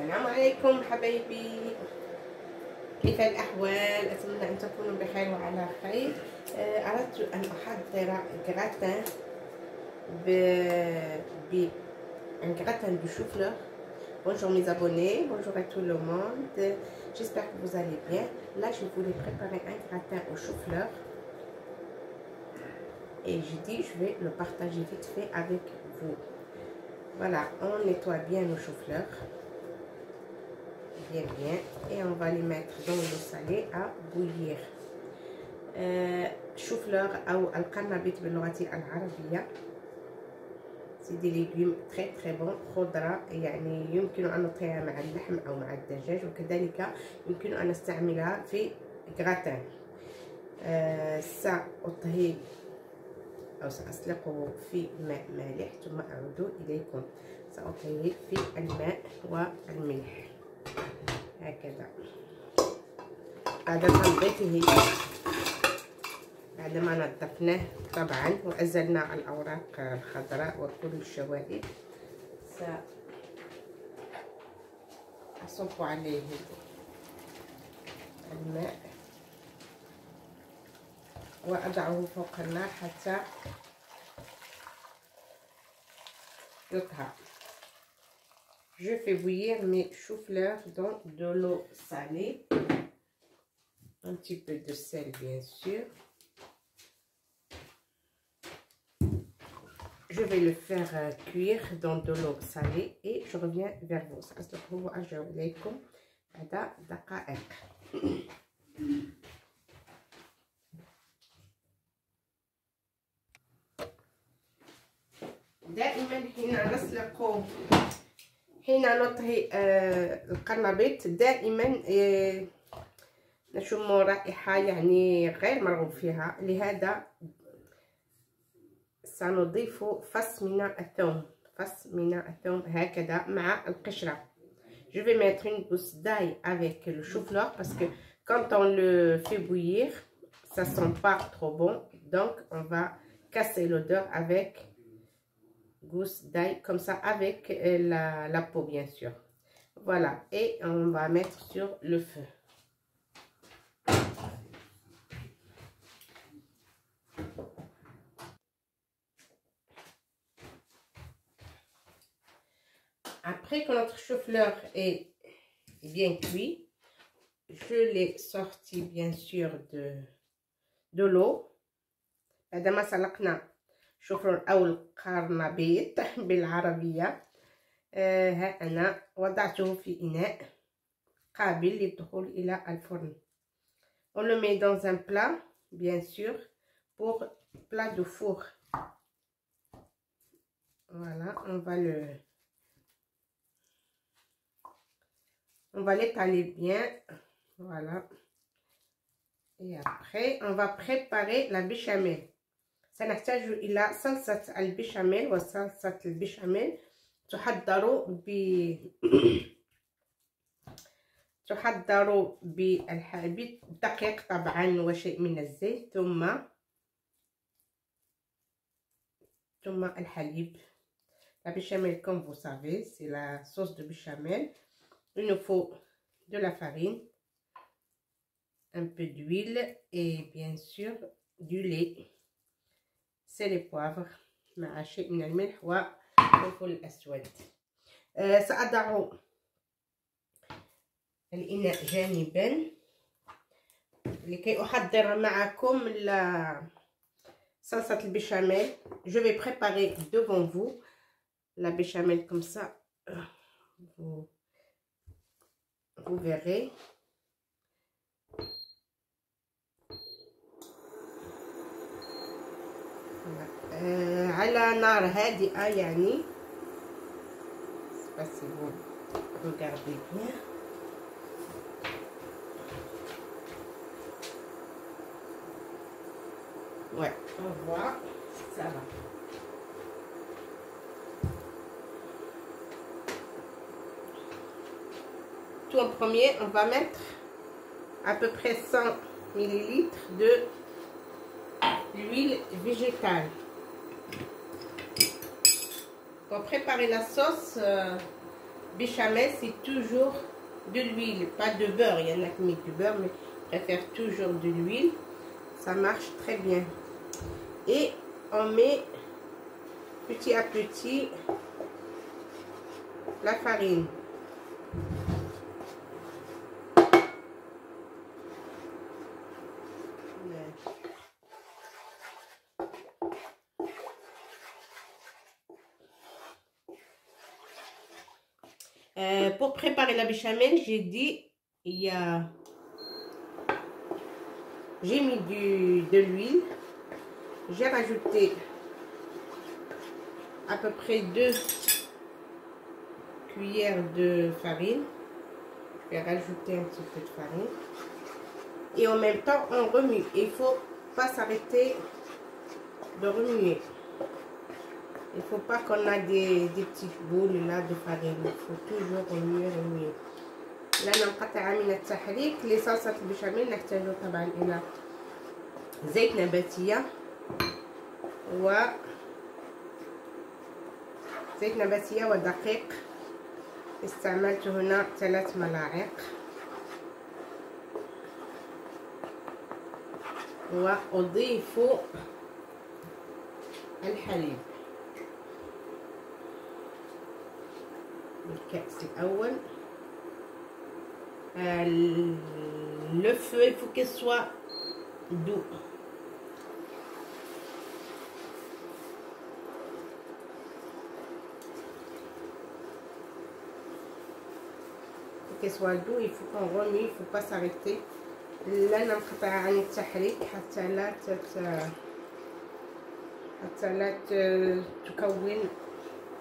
السلام عليكم حبايبي، كيف الأحوال؟ أتمنى أن تكونوا بخير وعلى خير. أردت أن أحضر gratin de chou-fleur. Bonjour mes abonnés, bonjour à tout le monde, j'espère que vous allez bien. Là je voulais préparer un gratin au chou-fleur et j'ai dit je vais le partager vite fait avec vous. Voilà, on nettoie bien nos choux-fleurs, bien et on va les mettre dans l'eau salée à bouillir. chou-fleur أو القرنبيط باللغة العربية، c'est des légumes très bon. خضرة يعني يمكن أن نطهيها مع اللحم أو مع الدجاج، وكذلك يمكن أن نستعملها في gratin. سأطهي أو سأسلقه في ماء مالح ثم أعود إليكم. سأطهيه في الماء والملح هكذا بعد تنظيفه، بعدما نظفناه طبعا وأزلنا الأوراق الخضراء وكل الشوائب. سأصب عليه الماء وأضعه فوق النار حتى يطهى. Je fais bouillir mes choux-fleurs dans de l'eau salée, un petit peu de sel bien sûr. Je vais le faire cuire dans de l'eau salée et je reviens vers vous. سأسلقه وأرجع إليكم بعد دقائق. دائما حين نطهي القرنبيط دائما نشم رائحة يعني غير مرغوب فيها، لهذا سنضيف فص من الثوم هكذا مع القشرة. Je vais mettre une gousse d'ail avec le chou-fleur parce que quand on le fait bouillir ça sent pas trop bon, donc on va casser l'odeur avec gousse d'ail comme ça avec la peau bien sûr. Voilà, et on va mettre sur le feu. Après que notre chou-fleur est bien cuit, je l'ai sorti bien sûr de l'eau. بعدما سلقنا شوفلور أو القرنبيط بالعربية، ها أنا وضعته في إناء قابل للدخول إلى الفرن. On le met dans un plat bien sûr, pour plat de four. Voilà, on va l'étaler bien, voilà. Et après on va préparer la béchamel. سنحتاج إلى صلصة البشاميل، وصلصة البشاميل تحضر بالدقيق طبعا وشيء من الزيت ثم الحليب. La béchamel, comme vous savez, c'est la sauce de béchamel. Il nous faut de la farine, un peu d'huile et bien sûr du lait. سل البوافر مع شيء من الملح والفلفل الأسود. سأضع الإناء جانبا لكي أحضر معكم صلصة البشاميل. Je vais préparer devant vous la béchamel comme ça, vous verrez. على نار هادئة يعني. si vous regardez bien. Ouais, on voit, ça va. Tout en premier, on va mettre à peu près 100 ml de l'huile végétale. Pour préparer la sauce, béchamel, c'est toujours de l'huile, pas de beurre. Il y en a qui mettent du beurre, mais je préfère toujours de l'huile. Ça marche très bien. Et on met petit à petit la farine. Pour préparer la béchamel, j'ai dit, j'ai mis de l'huile, j'ai rajouté à peu près 2 cuillères de farine. Je vais rajouter un petit peu de farine et en même temps on remue. Il ne faut pas s'arrêter de remuer. Il ne faut pas qu'on a des petites boules là de farine. Il faut toujours remuer. لأن نقطع من التحريك لصلصة البشاميل نحتاج طبعا إلى زيت نباتية ودقيق. استعملت هنا 3 ملاعق وأضيف الحليب. الكأس الأول. Le feu, il faut qu'il soit doux. Qu'il soit doux, il faut qu'on remue, il ne faut pas s'arrêter. لا ننقطع عن التحريك حتى لا تكون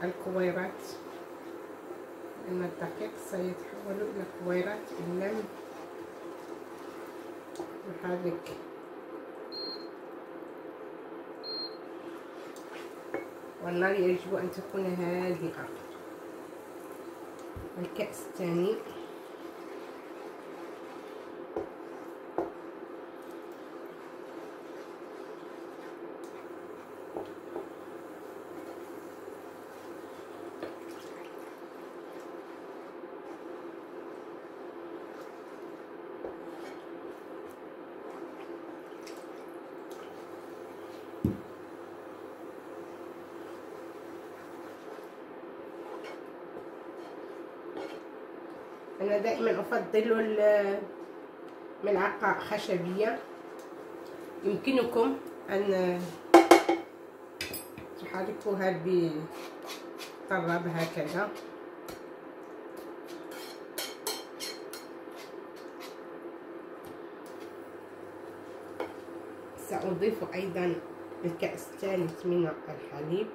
الكويرات، لأن الدقيق سيتحول إلى كويرات إن لم نحرك. والنار يجب أن تكون هادئة. الكأس الثاني. أنا دائما أفضل الملعقة خشبية. يمكنكم أن تحركوها بالطراب هكذا. سأضيف أيضا الكأس الثالث من الحليب.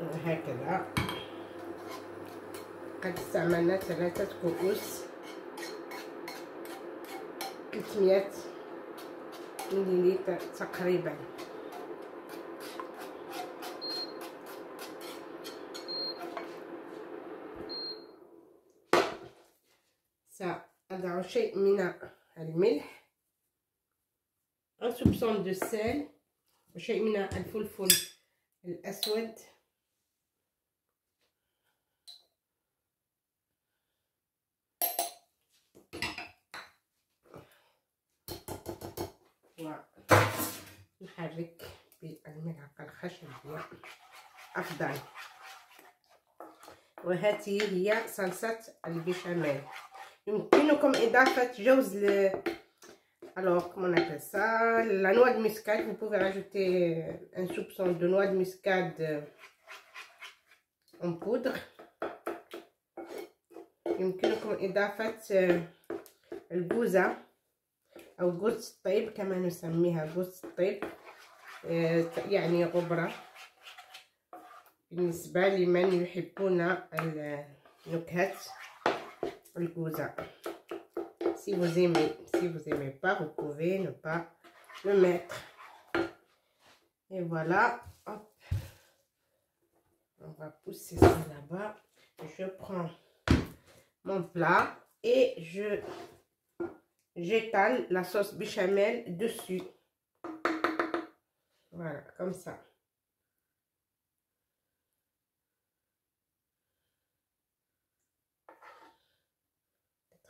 وهكذا قد استعملنا 3 كؤوس 300 مليلتر تقريبا. سأضع شيء من الملح، un soupçon de sel، وشيء من الفلفل الأسود، ونحرك بالملعقة الخشبية أفضل. وهذه هي صلصة البيشاميل. يمكنكم إضافة جوز alors comment on appelle ça, la noix de muscade. Vous pouvez rajouter un soupçon de noix de muscade en poudre. يمكنكم إضافة الجوزة أو جوز الطيب كما نسميها، جوز الطيب يعني غبرة بالنسبة لمن يحبون النكهات الجوزة. Si vous aimez pas, vous pouvez ne pas le mettre. Et voilà, hop. On va pousser ça là-bas. Je prends mon plat et j'étale la sauce béchamel dessus. Voilà, comme ça.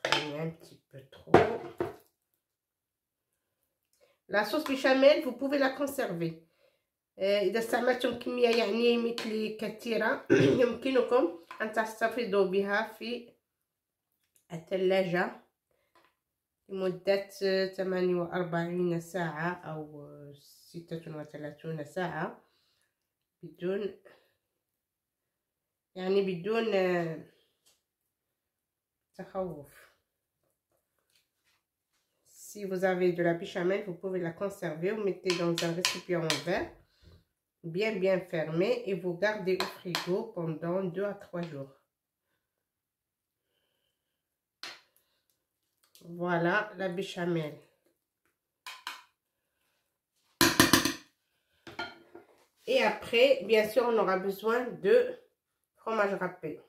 Un petit peu trop. La sauce béchamel, vous pouvez la conserver. إذا استعملتم كمية يعني مثل كثيرة يمكنكم أن تحتفظوا بها في الثلاجة لمدة 48 ساعة أو 36 ساعة بدون تخوف. Si vous avez de la béchamel, vous pouvez la conserver. Vous mettez dans un récipient en verre, bien fermé, et vous gardez au frigo pendant 2 à 3 jours. Voilà la béchamel. Et après, bien sûr, on aura besoin de fromage râpé.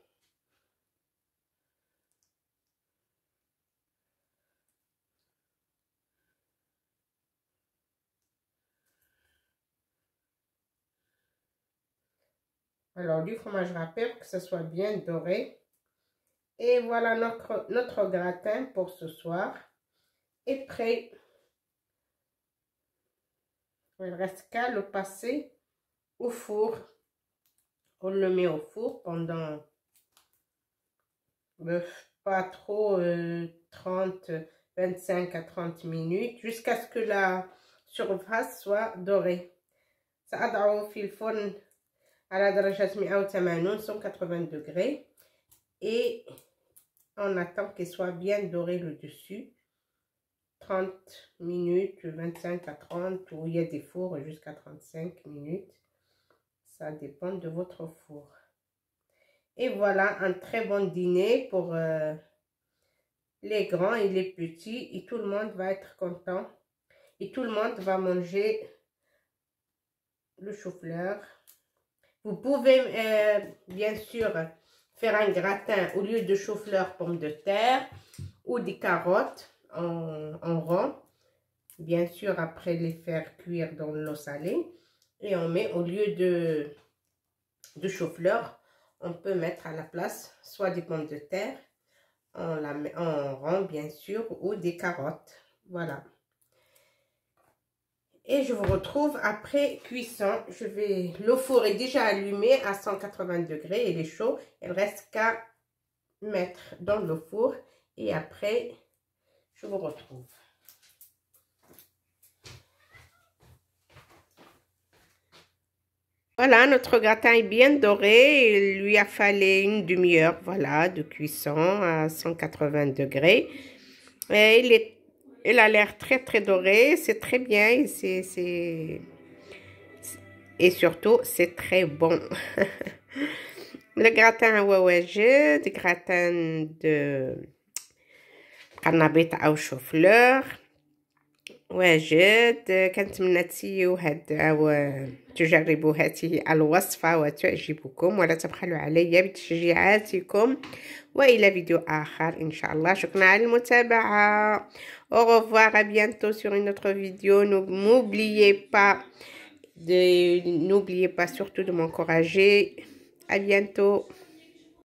Alors, du fromage râpé pour que ce soit bien doré. Et voilà notre gratin pour ce soir est prêt. Il reste qu'à le passer au four. On le met au four pendant pas trop 25 à 30 minutes jusqu'à ce que la surface soit dorée. سأضعه في الفرن على درجة 180 degrés et on attend qu'il soit bien doré le dessus. 30 minutes, 25 à 30, ou il y a des fours jusqu'à 35 minutes. Ça dépend de votre four. Et voilà un très bon dîner pour les grands et les petits. Et tout le monde va être content. Et tout le monde va manger le chou-fleur. Vous pouvez bien sûr faire un gratin au lieu de chou-fleur, pommes de terre ou des carottes en rond. Bien sûr, après les faire cuire dans l'eau salée. Et on met au lieu de chou-fleur, on peut mettre à la place soit des pommes de terre, on la met en rond bien sûr, ou des carottes. Voilà. Et je vous retrouve après cuisson. Le four est déjà allumé à 180 degrés, il est chaud. Il ne reste qu'à mettre dans le four et après je vous retrouve. Voilà, notre gratin est bien doré. Il lui a fallu une demi-heure, voilà, de cuisson à 180 degrés. Et il a l'air très doré. C'est très bien. Et surtout, c'est très bon. Le gratin هو واجد. gratin de قرنبيط أو chou-fleur. واجد. كنتمنى تسيو تجربوا هذه الوصفة وتعجبكم ولا تبخلوا علي بتشجيعاتكم وإلى فيديو آخر إن شاء الله. شكرا على المتابعة. Au revoir, à bientôt sur une autre vidéo. N'oubliez pas surtout de m'encourager. À bientôt.